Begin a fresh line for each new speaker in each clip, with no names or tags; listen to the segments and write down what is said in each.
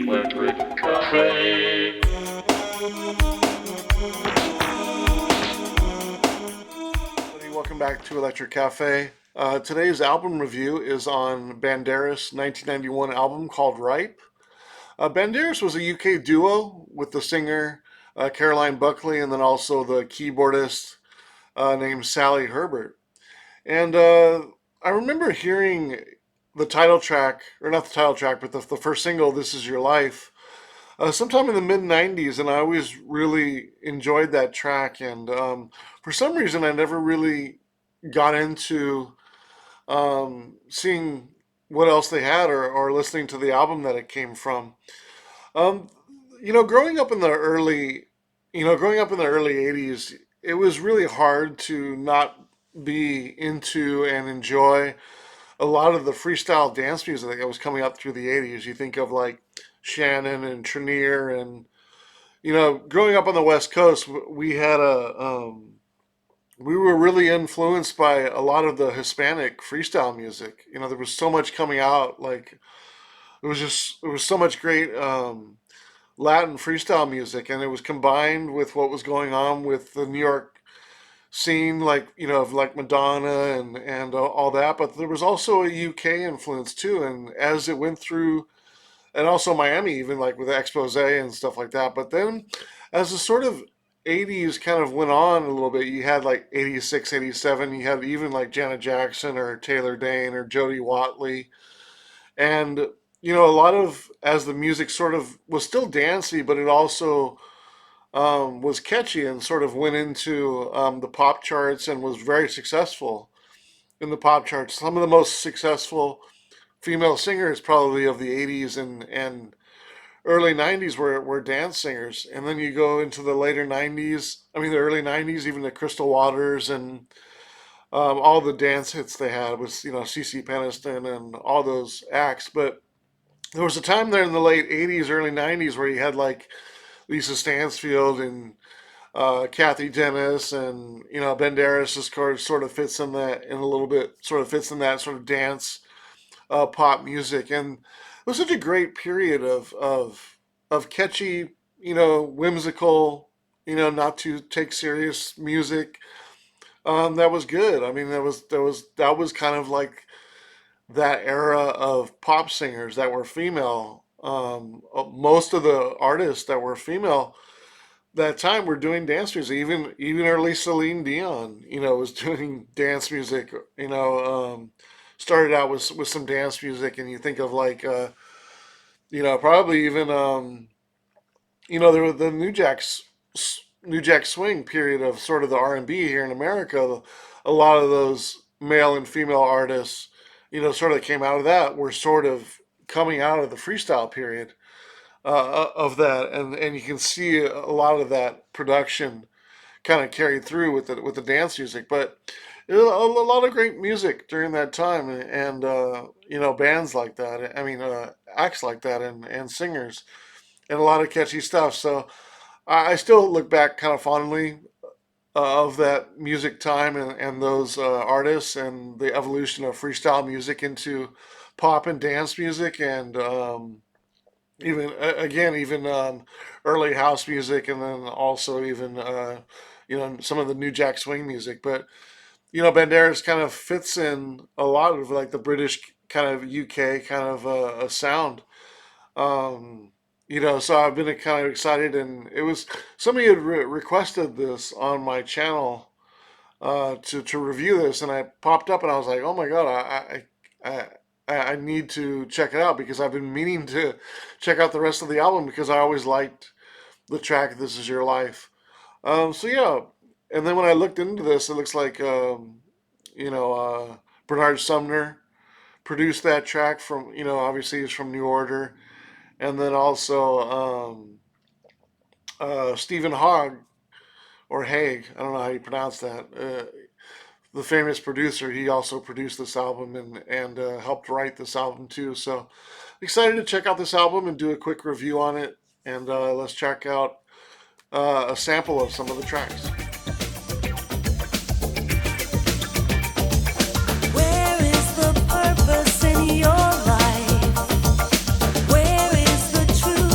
Electric Cafe.
Welcome back to Electric Cafe. Today's album review is on Banderas' 1991 album called Ripe. Banderas was a UK duo with the singer Caroline Buckley and then also the keyboardist named Sally Herbert. And I remember hearing the title track, or not the title track, but the first single, This Is Your Life, sometime in the mid 90s, and I always really enjoyed that track. And for some reason, I never really got into seeing what else they had or listening to the album that it came from. Um, growing up in the early 80s, it was really hard to not be into and enjoy a lot of the freestyle dance music that was coming up through the 80s. You think of like Shannon and Trenier and growing up on the West Coast, we had we were really influenced by a lot of the Hispanic freestyle music. There was so much coming out. Like there was so much great Latin freestyle music, and it was combined with what was going on with the New York scene, like of like Madonna and all that. But there was also a UK influence too, and as it went through, and also Miami, even like with Expose and stuff like that. But then, as the sort of 80s kind of went on a little bit, you had like 86, 87, you had even like Janet Jackson or Taylor Dane or Jody Watley. And, a lot of, as the music sort of was still dancey, but it also was catchy and sort of went into the pop charts and was very successful in the pop charts. Some of the most successful female singers probably of the 80s and early 90s were dance singers. And then you go into the later 90s, the early 90s, even the Crystal Waters and all the dance hits they had was, CC Peniston and all those acts. But there was a time there in the late 80s, early 90s where you had like Lisa Stansfield and Kathy Dennis and, Banderas just sort of fits in that in a little bit, sort of fits in that sort of dance pop music. And it was such a great period of catchy, whimsical, not to take serious music. That was good. That was kind of like that era of pop singers that were female. Most of the artists that were female that time were doing dance music. Even early Celine Dion, was doing dance music. Started out with some dance music, and you think of like probably even there were the New Jack Swing period of sort of the R&B here in America. A lot of those male and female artists, sort of came out of that, were sort of coming out of the freestyle period of that, and you can see a lot of that production kind of carried through with the dance music. But a lot of great music during that time, and bands like that. Acts like that, and singers, and a lot of catchy stuff. So I still look back kind of fondly of that music time and those artists and the evolution of freestyle music into pop and dance music and even early house music, and then also even some of the New Jack Swing music. But Banderas kind of fits in a lot of like the British kind of UK kind of a sound. So I've been kind of excited, and it was somebody had requested this on my channel to review this, and I popped up and I was like, oh my god, I need to check it out because I've been meaning to check out the rest of the album because I always liked the track "This Is Your Life." So yeah, and then when I looked into this, it looks like Bernard Sumner produced that track from obviously he's from New Order, and then also Stephen Hogg or Haig, I don't know how you pronounce that. The famous producer, he also produced this album and helped write this album too. So excited to check out this album and do a quick review on it. And let's check out a sample of some of the tracks.
Where is the purpose in your life? Where is the truth?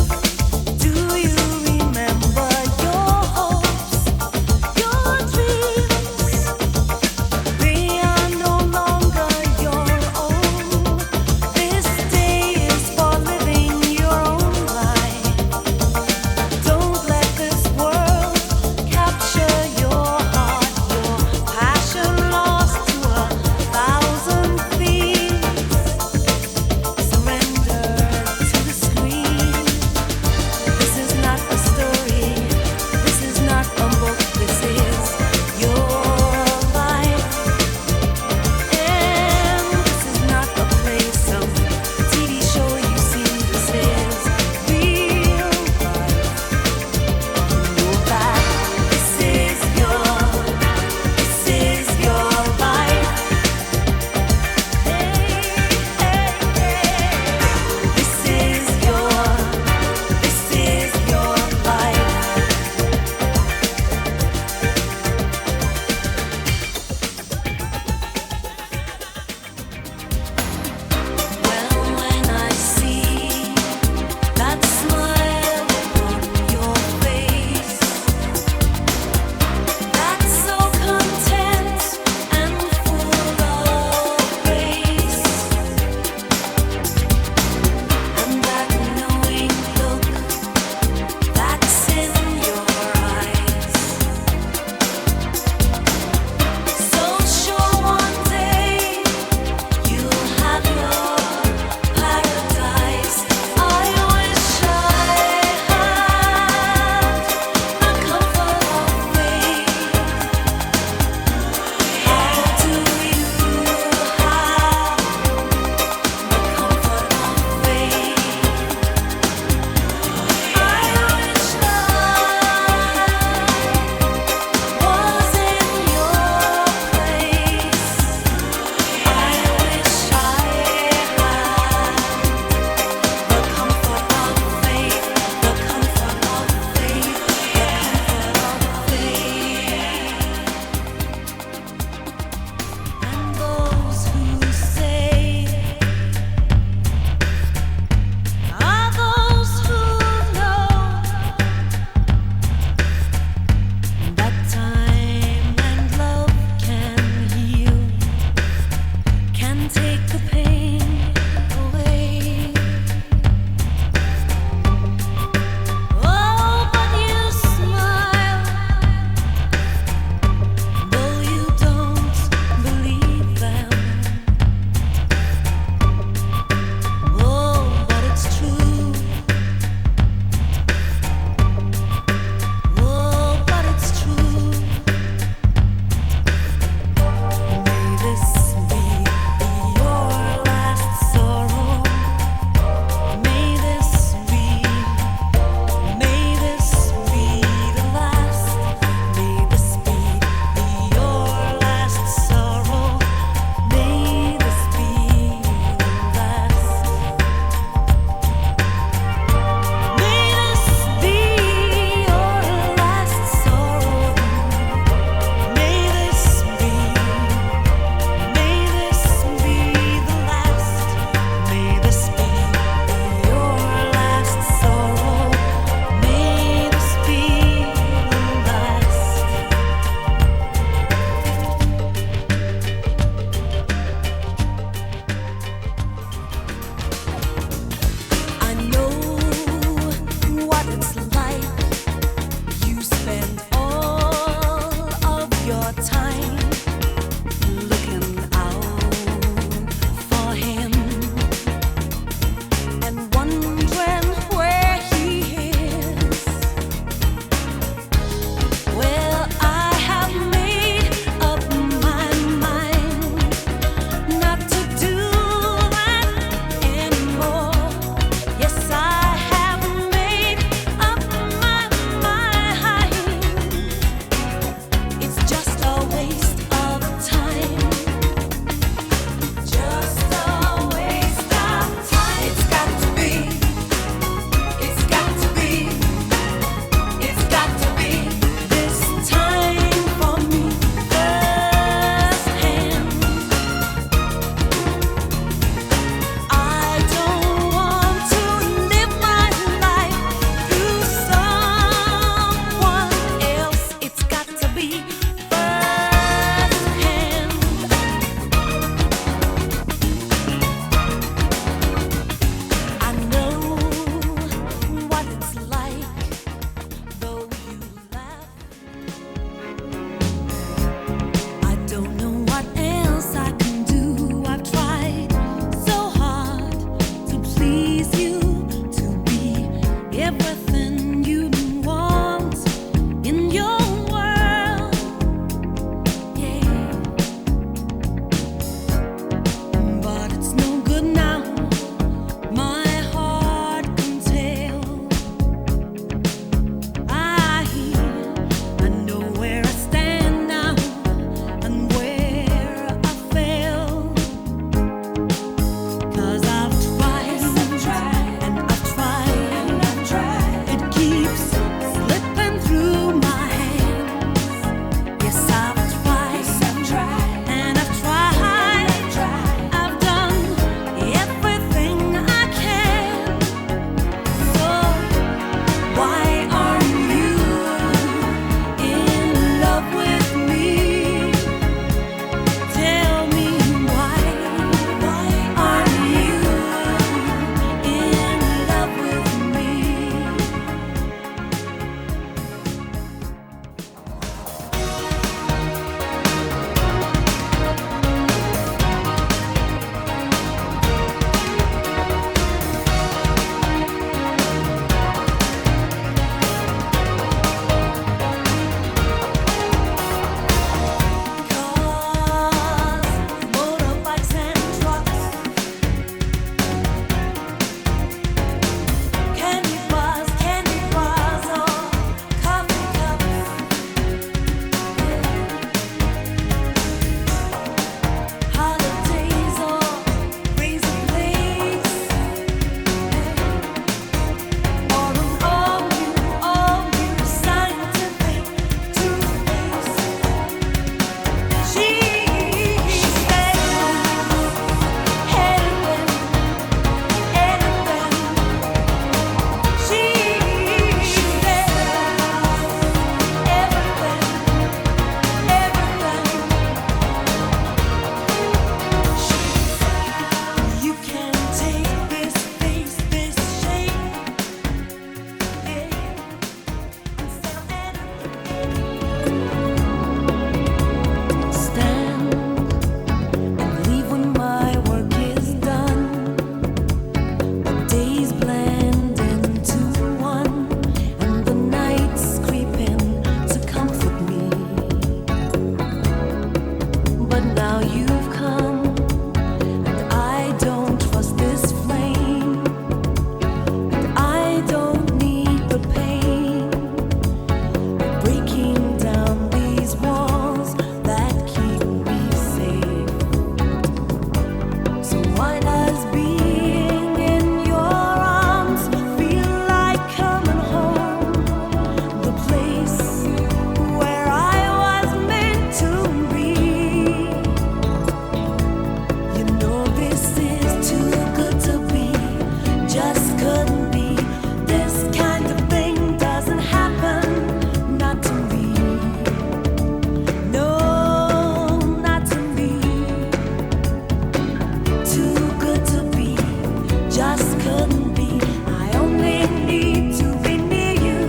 just couldn't be. I only need to be near you,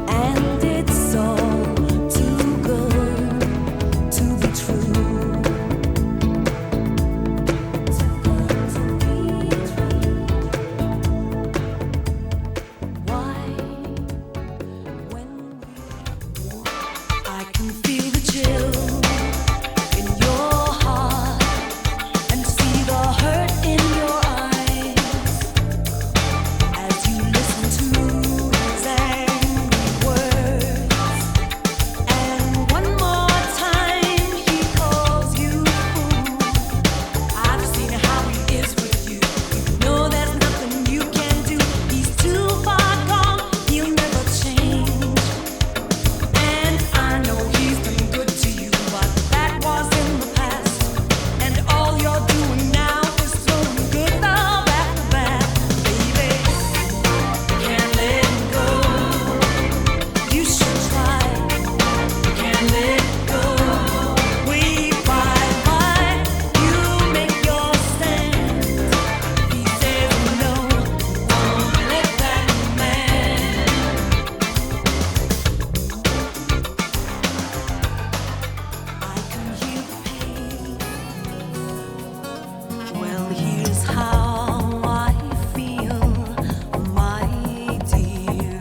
and it's all too good to be true. Too good to be true. Why, when I can feel the chill in your heart and see the hurt in your eyes as you listen to his angry words. And one more time he calls you fool. I've seen how he is with you. You know there's nothing you can do. He's too far gone. He'll never change. And I know he's been good to you, but that was in the past. And all you're doing now is throwing good love after bad. Baby, can't let go. You should try. Can't let go. We fight, fight. You make your stand. He says no, won't let that man. I can hear the pain. Well, here's how I feel, my dear.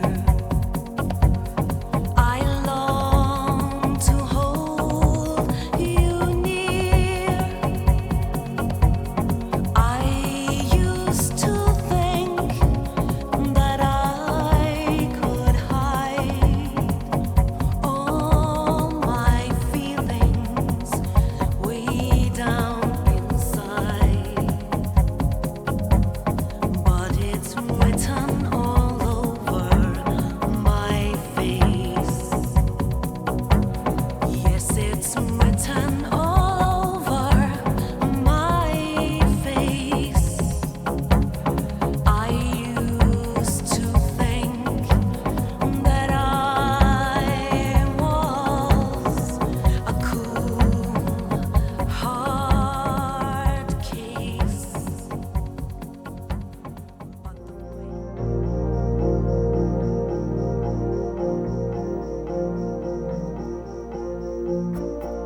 I long to hold you near. I used to think that I could hide all my feelings way down inside, but it's written all over my face. Yes, it's written all over my face. I used to think that I was a cool, hard case.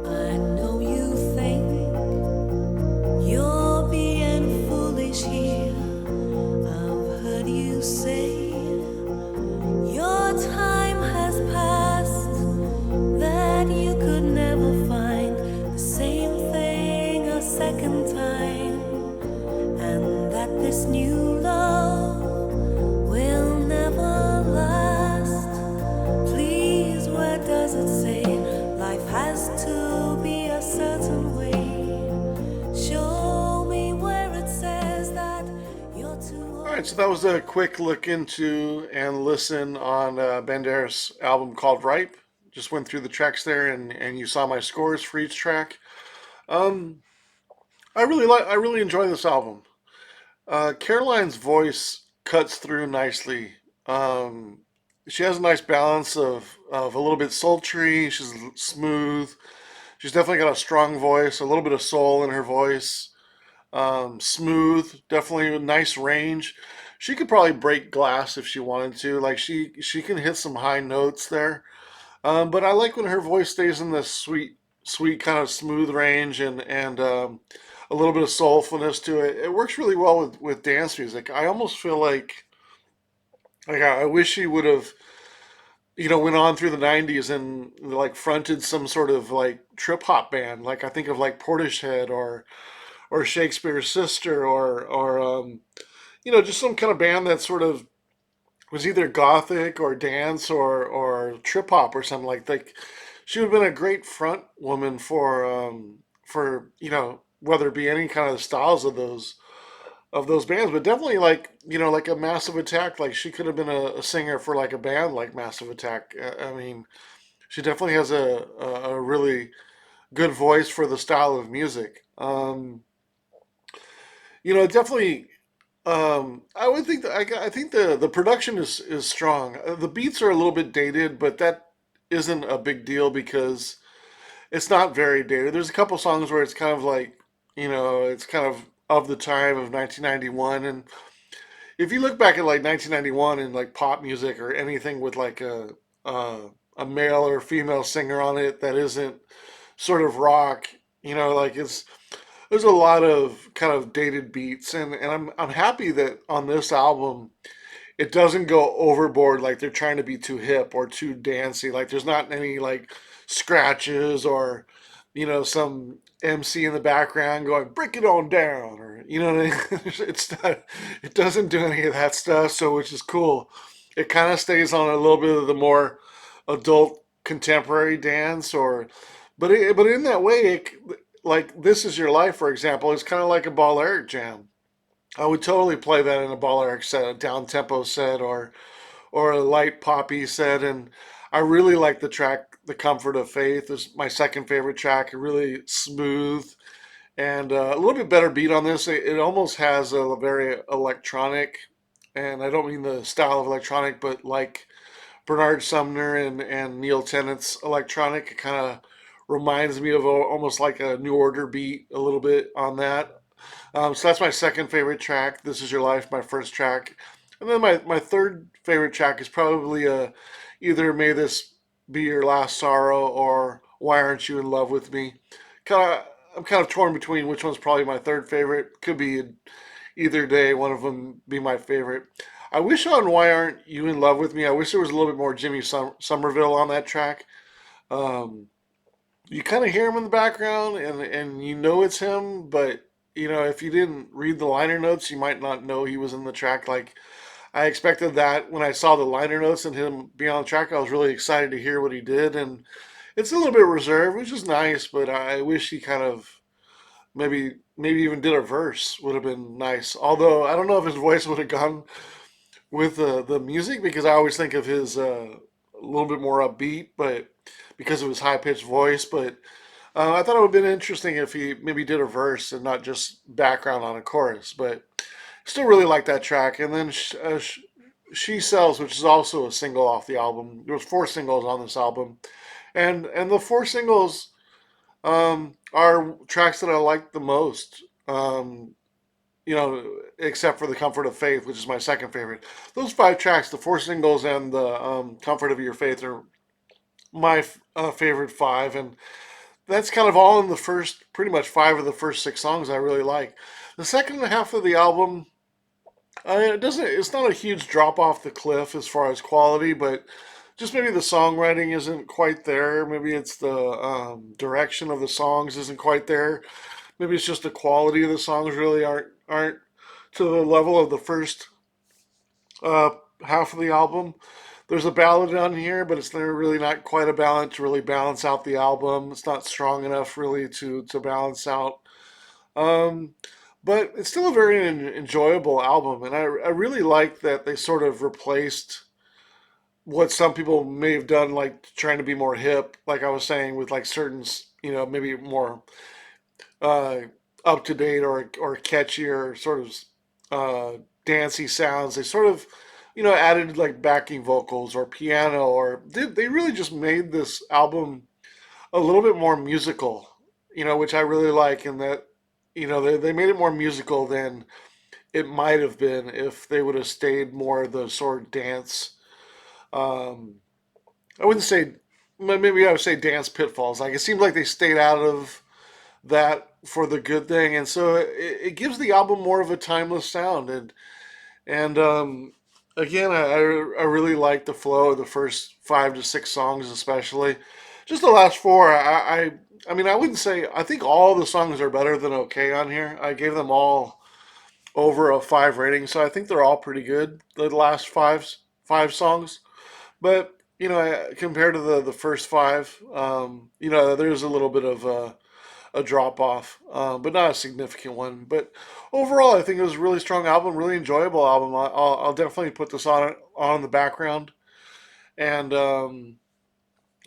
But I know you think you're being foolish here. I've heard you say your time has passed, that you could never find the same thing a second time, and that this new love will never last. Please, where does it say life has to be a certain way? Show me where it says that you're too
All right, so that was a quick look into and listen on Banderas' album called Ripe. Just went through the tracks there, and you saw my scores for each track. Um, I really enjoy this album. Caroline's voice cuts through nicely. Um, she has a nice balance of a little bit sultry. She's smooth. She's definitely got a strong voice, a little bit of soul in her voice. Smooth, definitely a nice range. She could probably break glass if she wanted to. Like she can hit some high notes there. But I like when her voice stays in this sweet kind of smooth range and a little bit of soulfulness to it. It works really well with dance music. I almost feel like I wish she would have went on through the '90s and like fronted some sort of like trip hop band. Like I think of like Portishead or Shakespeare's Sister or just some kind of band that sort of was either gothic or dance or trip hop or something like she would have been a great front woman for whether it be any kind of styles of those bands, but definitely like like a Massive Attack. Like she could have been a singer for like a band like Massive Attack. I mean, she definitely has a really good voice for the style of music. Definitely. I would think that I think the production is strong. The beats are a little bit dated, but that isn't a big deal because it's not very dated. There's a couple songs where it's kind of like it's kind of the time of 1991, and if you look back at like 1991 and like pop music or anything with like a a male or female singer on it that isn't sort of rock, like it's there's a lot of kind of dated beats, and I'm happy that on this album it doesn't go overboard like they're trying to be too hip or too dancey. Like there's not any like scratches or some MC in the background going break it on down or what I mean? It's not it doesn't do any of that stuff, so which is cool. It kind of stays on a little bit of the more adult contemporary dance or but in that way like This Is Your Life, for example, is kind of like a Balearic jam. I would totally play that in a Balearic set, a down tempo set, or a light poppy set. And I really like the track "The Comfort of Faith." Is my second favorite track. Really smooth and a little bit better beat on this. It almost has a very electronic, and I don't mean the style of electronic, but like Bernard Sumner and Neil Tennant's electronic. It kind of reminds me of almost like a New Order beat a little bit on that. So that's my second favorite track. This Is Your Life, my first track. And then my third favorite track is probably either May This Be Your Last Sorrow or Why Aren't You in Love with Me. Kind of, I'm kind of torn between which one's probably my third favorite. Could be either day, one of them be my favorite. I wish on Why Aren't You in Love with Me, I wish there was a little bit more Jimmy Somerville on that track. Um, you kind of hear him in the background and you know it's him, but if you didn't read the liner notes you might not know he was in the track. Like I expected that when I saw the liner notes and him being on the track. I was really excited to hear what he did, and it's a little bit reserved, which is nice, but I wish he kind of maybe even did a verse. Would have been nice, although I don't know if his voice would have gone with the music, because I always think of his a little bit more upbeat, but because of his high pitched voice. But I thought it would have been interesting if he maybe did a verse and not just background on a chorus. But still really like that track. And then She Sells, which is also a single off the album. There was four singles on this album, and the four singles are tracks that I like the most. Except for The Comfort of Faith, which is my second favorite. Those five tracks, the four singles and the Comfort of Your Faith, are my favorite five, and that's kind of all in the first, pretty much five of the first six songs I really like. The second half of the album, it doesn't, it's not a huge drop off the cliff as far as quality, but just maybe the songwriting isn't quite there. Maybe it's the direction of the songs isn't quite there. Maybe it's just the quality of the songs really aren't to the level of the first uh, half of the album. There's a ballad on here, but it's really not quite a ballad to really balance out the album. It's not strong enough really to balance out. Um, but it's still a very enjoyable album, and I really like that they sort of replaced what some people may have done, like trying to be more hip, like I was saying, with like certain, maybe more uh, up to date or catchier sort of dancey sounds. They sort of added like backing vocals or piano, or they really just made this album a little bit more musical. Which I really like, in that they made it more musical than it might have been if they would have stayed more the sort of dance. Um, I wouldn't say, maybe I would say dance pitfalls. Like it seemed like they stayed out of that for the good thing, and so it gives the album more of a timeless sound. And again, I really like the flow of the first five to six songs, especially. Just the last four, I mean, I wouldn't say, I think all the songs are better than okay on here. I gave them all over a five rating, so I think they're all pretty good. The last five songs, but compared to the first five, there's a little bit of a drop off, but not a significant one. But overall, I think it was a really strong album, really enjoyable album. I'll definitely put this on the background and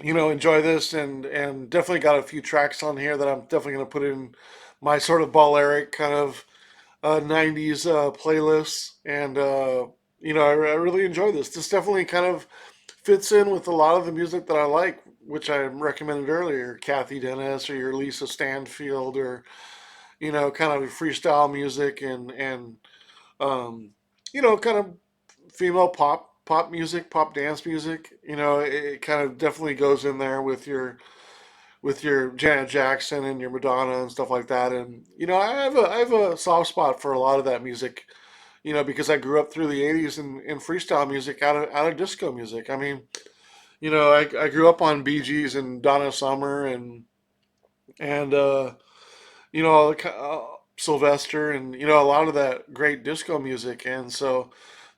enjoy this, and definitely got a few tracks on here that I'm definitely going to put in my sort of Balearic kind of 90s playlists. And I really enjoy this. This definitely kind of fits in with a lot of the music that I like, which I recommended earlier, Kathy Dennis or your Lisa Stanfield, or kind of freestyle music, and kind of female pop music, pop dance music. It kind of definitely goes in there with your Janet Jackson and your Madonna and stuff like that. And I have a soft spot for a lot of that music. Because I grew up through the '80s in freestyle music out of disco music. I mean, I grew up on Bee Gees and Donna Summer and Sylvester and a lot of that great disco music. And so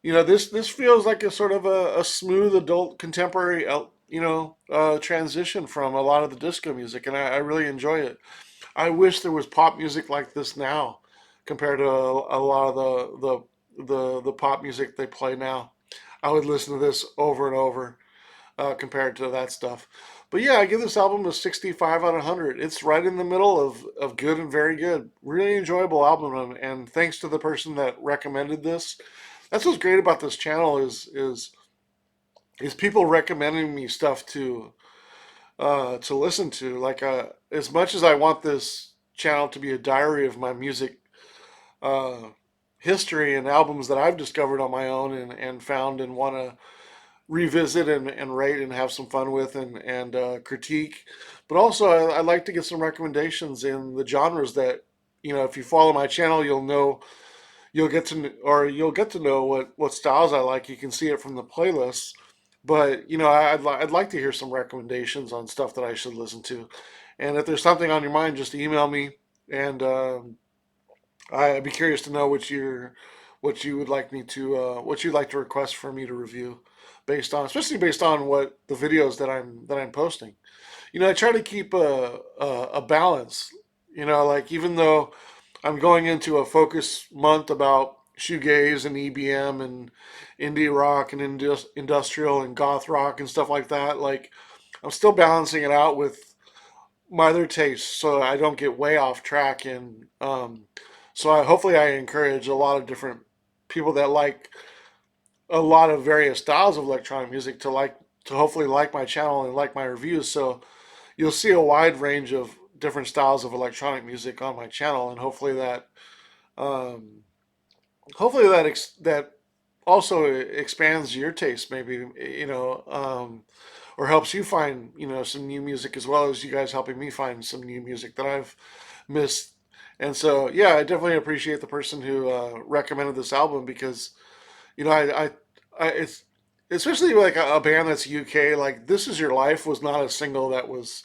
this feels like a sort of a smooth adult contemporary transition from a lot of the disco music, and I really enjoy it. I wish there was pop music like this now compared to a lot of the pop music they play now. I would listen to this over and over compared to that stuff. But yeah, I give this album a 65 out of 100. It's right in the middle of good and very good. Really enjoyable album, and thanks to the person that recommended this. That's what's great about this channel is people recommending me stuff to listen to. Like as much as I want this channel to be a diary of my music uh, history and albums that I've discovered on my own and found and want to revisit and rate and have some fun with and critique. But also, I like to get some recommendations in the genres that if you follow my channel, you'll get to know what styles I like. You can see it from the playlists. But I'd like to hear some recommendations on stuff that I should listen to. And if there's something on your mind, just email me, and I'd be curious to know what you would like me to what you'd like to request for me to review, especially based on what the videos that I'm posting. I try to keep a balance. Like even though I'm going into a focus month about shoegaze and EBM and indie rock and industrial and goth rock and stuff like that. Like I'm still balancing it out with my other tastes so I don't get way off track. And so hopefully I encourage a lot of different people that like a lot of various styles of electronic music to hopefully like my channel and like my reviews. So you'll see a wide range of different styles of electronic music on my channel, and um, hopefully that also expands your taste, maybe or helps you find some new music as well as you guys helping me find some new music that I've missed. And so yeah, I definitely appreciate the person who recommended this album because it's especially like a band that's UK. Like "This Is Your Life" was not a single that was.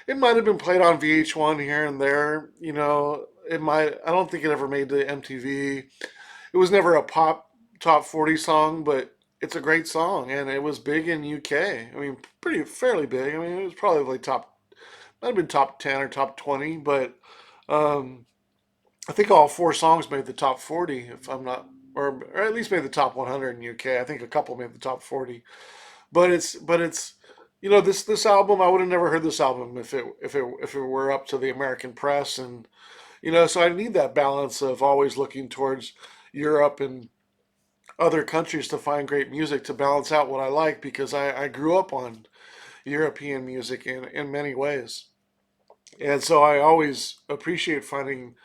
It might have been played on VH1 here and there. It might. I don't think it ever made the MTV. It was never a pop top 40 song, but it's a great song, and it was big in UK. I mean, pretty fairly big. I mean, it was probably like might have been top 10 or top 20, but um, I think all four songs made the top 40, if I'm not, or at least made the top 100 in UK. I think a couple made the top 40, but it's this album. I would have never heard this album if it were up to the American press, and so I need that balance of always looking towards Europe and other countries to find great music to balance out what I like because I grew up on European music in many ways. And so I always appreciate finding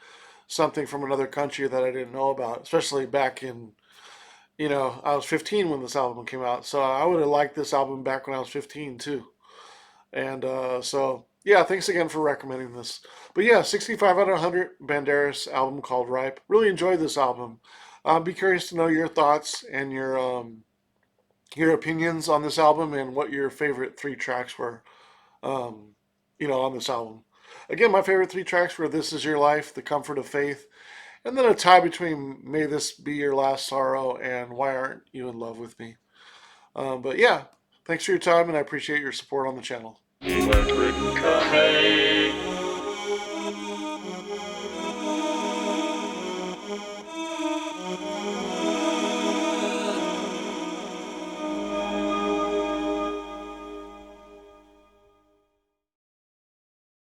something from another country that I didn't know about, especially back in, I was 15 when this album came out. So I would have liked this album back when I was 15 too. And so, yeah, thanks again for recommending this. But yeah, 65 out of 100 Banderas album called Ripe. Really enjoyed this album. I'd be curious to know your thoughts and your opinions on this album and what your favorite three tracks were, um, on this album. Again, my favorite three tracks were "This Is Your Life," "The Comfort of Faith," and then a tie between "May This Be Your Last Sorrow" and "Why Aren't You in Love with Me." But yeah, thanks for your time, and I appreciate your support on the channel.
Electric Cafe.